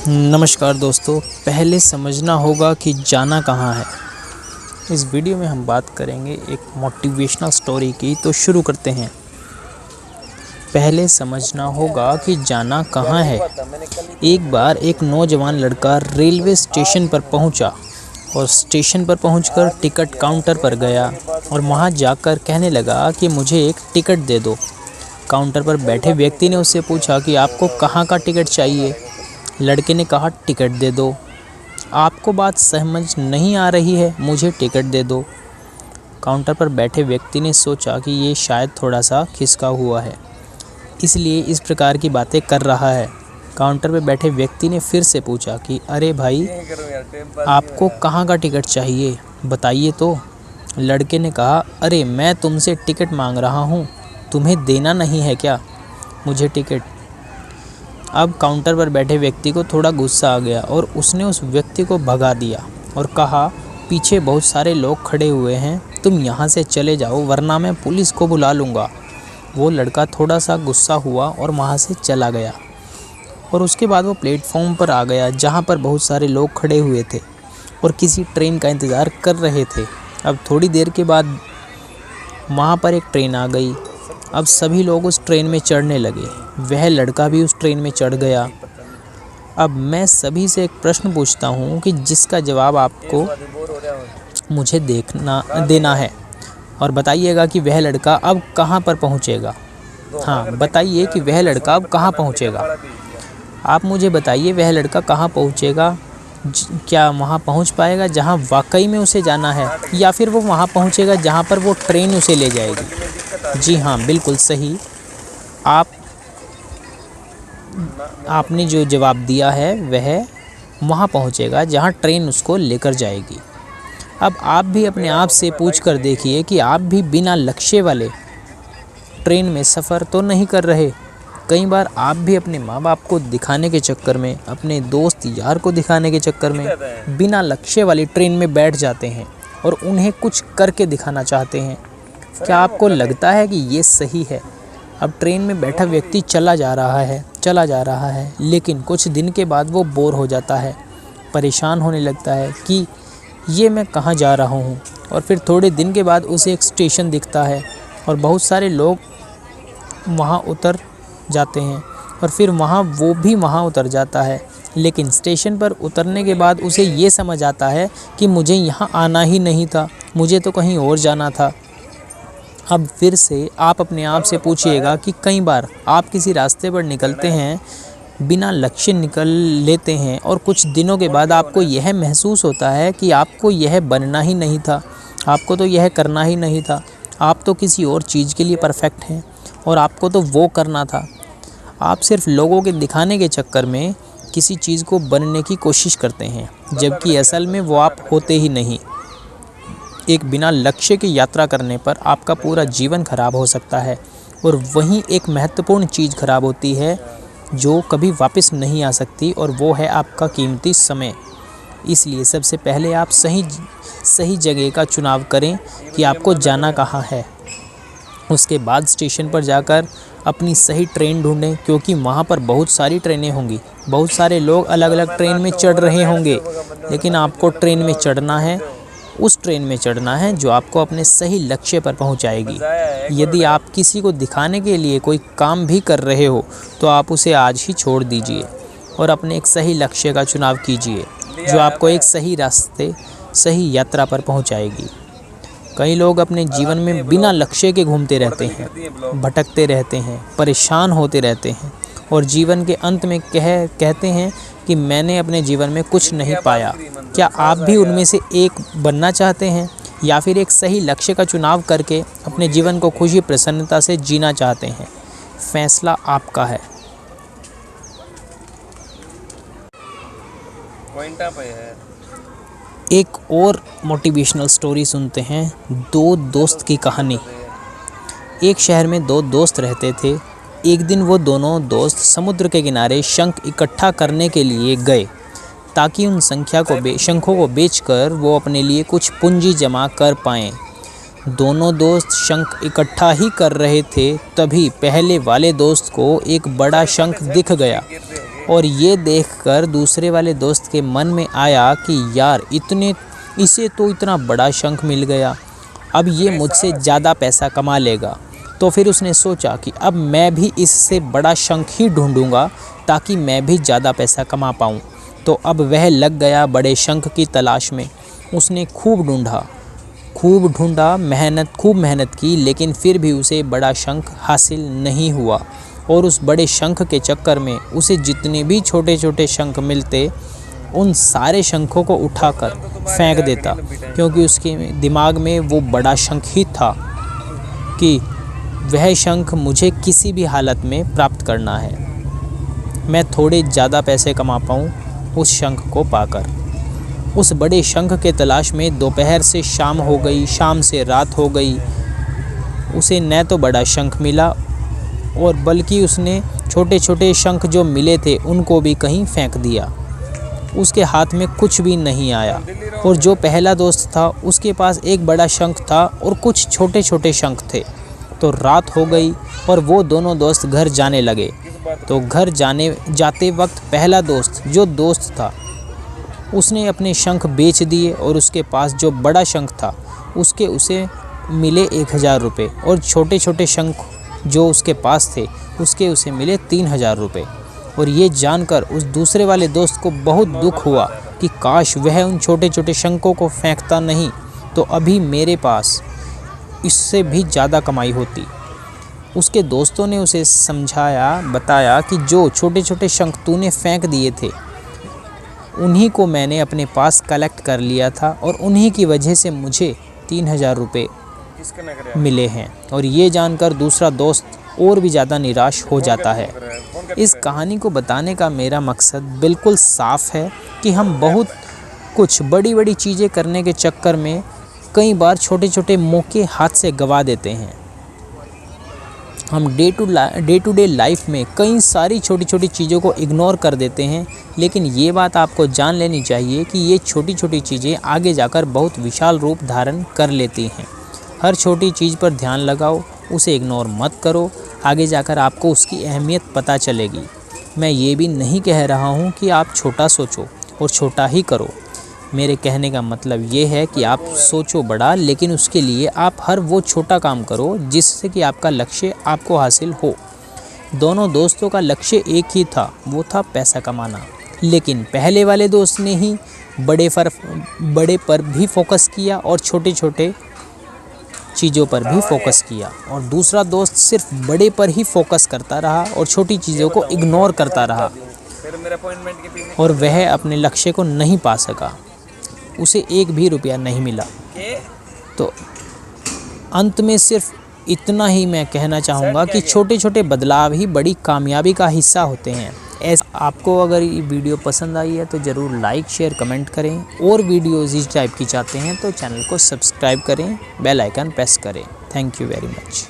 नमस्कार दोस्तों, पहले समझना होगा कि जाना कहाँ है। इस वीडियो में हम बात करेंगे एक मोटिवेशनल स्टोरी की। तो शुरू करते हैं। पहले समझना होगा कि जाना कहाँ है। एक बार एक नौजवान लड़का रेलवे स्टेशन पर पहुंचा और स्टेशन पर पहुंचकर टिकट काउंटर पर गया और वहां जाकर कहने लगा कि मुझे एक टिकट दे दो। काउंटर पर बैठे व्यक्ति ने उससे पूछा कि आपको कहाँ का टिकट चाहिए। लड़के ने कहा, टिकट दे दो। आपको बात समझ नहीं आ रही है, मुझे टिकट दे दो। काउंटर पर बैठे व्यक्ति ने सोचा कि ये शायद थोड़ा सा खिसका हुआ है, इसलिए इस प्रकार की बातें कर रहा है। काउंटर पर बैठे व्यक्ति ने फिर से पूछा कि अरे भाई, आपको कहाँ का टिकट चाहिए, बताइए तो। लड़के ने कहा, अरे मैं तुमसे टिकट मांग रहा हूँ, तुम्हें देना नहीं है क्या मुझे टिकट। अब काउंटर पर बैठे व्यक्ति को थोड़ा गुस्सा आ गया और उसने उस व्यक्ति को भगा दिया और कहा, पीछे बहुत सारे लोग खड़े हुए हैं, तुम यहाँ से चले जाओ वरना मैं पुलिस को बुला लूँगा। वो लड़का थोड़ा सा गुस्सा हुआ और वहाँ से चला गया और उसके बाद वो प्लेटफॉर्म पर आ गया जहाँ पर बहुत सारे लोग खड़े हुए थे और किसी ट्रेन का इंतज़ार कर रहे थे। अब थोड़ी देर के बाद वहाँ पर एक ट्रेन आ गई। अब सभी लोग उस ट्रेन में चढ़ने लगे। वह लड़का भी उस ट्रेन में चढ़ गया। अब मैं सभी से एक प्रश्न पूछता हूँ कि जिसका जवाब आपको मुझे देना है और बताइएगा कि वह लड़का अब कहाँ पर पहुँचेगा। हाँ, बताइए कि वह लड़का अब कहाँ पहुँचेगा। आप मुझे बताइए, वह लड़का कहाँ पहुँचेगा। क्या वहाँ पहुँच पाएगा जहाँ वाकई में उसे जाना है, या फिर वो वहाँ पहुँचेगा जहाँ पर वो ट्रेन उसे ले जाएगी। जी हाँ, बिल्कुल सही। आपने जो जवाब दिया है वह वहाँ पहुँचेगा जहाँ ट्रेन उसको लेकर जाएगी। अब आप भी अपने आप से पूछ कर देखिए कि आप भी बिना लक्ष्य वाले ट्रेन में सफ़र तो नहीं कर रहे। कई बार आप भी अपने माँ बाप को दिखाने के चक्कर में, अपने दोस्त यार को दिखाने के चक्कर में बिना लक्ष्य वाली ट्रेन में बैठ जाते हैं और उन्हें कुछ करके दिखाना चाहते हैं। क्या आपको लगता है कि ये सही है? अब ट्रेन में बैठा व्यक्ति चला जा रहा है, लेकिन कुछ दिन के बाद वो बोर हो जाता है, परेशान होने लगता है कि ये मैं कहाँ जा रहा हूँ। और फिर थोड़े दिन के बाद उसे एक स्टेशन दिखता है और बहुत सारे लोग वहाँ उतर जाते हैं और फिर वो भी वहाँ उतर जाता है। लेकिन स्टेशन पर उतरने के बाद उसे ये समझ आता है कि मुझे यहाँ आना ही नहीं था, मुझे तो कहीं और जाना था। अब फिर से आप अपने आप से पूछिएगा कि कई बार आप किसी रास्ते पर निकलते हैं, बिना लक्ष्य निकल लेते हैं और कुछ दिनों के बाद आपको यह महसूस होता है कि आपको यह बनना ही नहीं था, आपको तो यह करना ही नहीं था, आप तो किसी और चीज़ के लिए परफेक्ट हैं और आपको तो वो करना था। आप सिर्फ लोगों के दिखाने के चक्कर में किसी चीज़ को बनने की कोशिश करते हैं, जबकि असल में वो आप होते ही नहीं। एक बिना लक्ष्य की यात्रा करने पर आपका पूरा जीवन खराब हो सकता है और वहीं एक महत्वपूर्ण चीज़ खराब होती है जो कभी वापस नहीं आ सकती, और वो है आपका कीमती समय। इसलिए सबसे पहले आप सही जगह का चुनाव करें कि आपको जाना कहाँ है। उसके बाद स्टेशन पर जाकर अपनी सही ट्रेन ढूंढें, क्योंकि वहाँ पर बहुत सारी ट्रेनें होंगी, बहुत सारे लोग अलग अलग ट्रेन में चढ़ रहे होंगे, लेकिन आपको ट्रेन में चढ़ना है, उस ट्रेन में चढ़ना है जो आपको अपने सही लक्ष्य पर पहुंचाएगी। यदि आप किसी को दिखाने के लिए कोई काम भी कर रहे हो तो आप उसे आज ही छोड़ दीजिए और अपने एक सही लक्ष्य का चुनाव कीजिए जो आपको एक सही रास्ते, सही यात्रा पर पहुंचाएगी। कई लोग अपने जीवन में बिना लक्ष्य के घूमते रहते हैं, भटकते रहते हैं, परेशान होते रहते हैं और जीवन के अंत में कहते हैं कि मैंने अपने जीवन में कुछ नहीं पाया। क्या आप भी उनमें से एक बनना चाहते हैं, या फिर एक सही लक्ष्य का चुनाव करके अपने जीवन को खुशी प्रसन्नता से जीना चाहते हैं? फैसला आपका है। एक और मोटिवेशनल स्टोरी सुनते हैं, दो दोस्त की कहानी। एक शहर में दो दोस्त रहते थे। एक दिन वो दोनों दोस्त समुद्र के किनारे शंख इकट्ठा करने के लिए गए ताकि उन शंखों को बेचकर वो अपने लिए कुछ पूंजी जमा कर पाएं। दोनों दोस्त शंख इकट्ठा ही कर रहे थे, तभी पहले वाले दोस्त को एक बड़ा शंख दिख गया। और ये देखकर दूसरे वाले दोस्त के मन में आया कि यार इसे तो इतना बड़ा शंख मिल गया, अब ये मुझसे ज़्यादा पैसा कमा लेगा। तो फिर उसने सोचा कि अब मैं भी इससे बड़ा शंख ही ढूंढूंगा ताकि मैं भी ज़्यादा पैसा कमा पाऊँ। तो अब वह लग गया बड़े शंख की तलाश में। उसने खूब ढूंढा, खूब मेहनत की, लेकिन फिर भी उसे बड़ा शंख हासिल नहीं हुआ। और उस बड़े शंख के चक्कर में उसे जितने भी छोटे छोटे शंख मिलते उन सारे शंखों को उठाकर फेंक देता, क्योंकि उसके दिमाग में वो बड़ा शंख ही था कि वह शंख मुझे किसी भी हालत में प्राप्त करना है, मैं थोड़े ज़्यादा पैसे कमा पाऊँ उस शंख को पाकर। उस बड़े शंख के तलाश में दोपहर से शाम हो गई, शाम से रात हो गई। उसे न तो बड़ा शंख मिला और बल्कि उसने छोटे छोटे शंख जो मिले थे उनको भी कहीं फेंक दिया। उसके हाथ में कुछ भी नहीं आया। और जो पहला दोस्त था उसके पास एक बड़ा शंख था और कुछ छोटे छोटे शंख थे। तो रात हो गई और वो दोनों दोस्त घर जाने लगे। तो घर जाते वक्त पहला दोस्त था उसने अपने शंख बेच दिए और उसके पास जो बड़ा शंख था उसे मिले 1000 रुपये, और छोटे छोटे शंख जो उसके पास थे उसे मिले 3000 रुपये। और ये जानकर उस दूसरे वाले दोस्त को बहुत दुख हुआ कि काश वह उन छोटे छोटे शंखों को फेंकता नहीं तो अभी मेरे पास इससे भी ज़्यादा कमाई होती। उसके दोस्तों ने उसे बताया कि जो छोटे छोटे शंख तूने फेंक दिए थे उन्हीं को मैंने अपने पास कलेक्ट कर लिया था और उन्हीं की वजह से मुझे 3000 रुपये मिले हैं। और ये जानकर दूसरा दोस्त और भी ज़्यादा निराश हो जाता है। इस कहानी को बताने का मेरा मकसद बिल्कुल साफ है कि हम बहुत कुछ बड़ी बड़ी चीज़ें करने के चक्कर में कई बार छोटे छोटे मौके हाथ से गंवा देते हैं। हम डे टू डे लाइफ में कई सारी छोटी छोटी चीज़ों को इग्नोर कर देते हैं, लेकिन ये बात आपको जान लेनी चाहिए कि ये छोटी छोटी चीज़ें आगे जाकर बहुत विशाल रूप धारण कर लेती हैं। हर छोटी चीज़ पर ध्यान लगाओ, उसे इग्नोर मत करो, आगे जाकर आपको उसकी अहमियत पता चलेगी। मैं ये भी नहीं कह रहा हूँ कि आप छोटा सोचो और छोटा ही करो। मेरे कहने का मतलब ये है कि आप सोचो बड़ा, लेकिन उसके लिए आप हर वो छोटा काम करो जिससे कि आपका लक्ष्य आपको हासिल हो। दोनों दोस्तों का लक्ष्य एक ही था, वो था पैसा कमाना। लेकिन पहले वाले दोस्त ने ही बड़े पर भी फोकस किया और छोटे छोटे चीज़ों पर भी फोकस किया, और दूसरा दोस्त सिर्फ बड़े पर ही फोकस करता रहा और छोटी चीज़ों को इग्नोर करता रहा, और वह अपने लक्ष्य को नहीं पा सका, उसे 1 भी रुपया नहीं मिला। तो अंत में सिर्फ इतना ही मैं कहना चाहूँगा कि छोटे छोटे बदलाव ही बड़ी कामयाबी का हिस्सा होते हैं। आपको अगर ये वीडियो पसंद आई है तो ज़रूर लाइक शेयर कमेंट करें, और वीडियोज़ इस टाइप की चाहते हैं तो चैनल को सब्सक्राइब करें, बेल आइकन प्रेस करें। Thank you very much.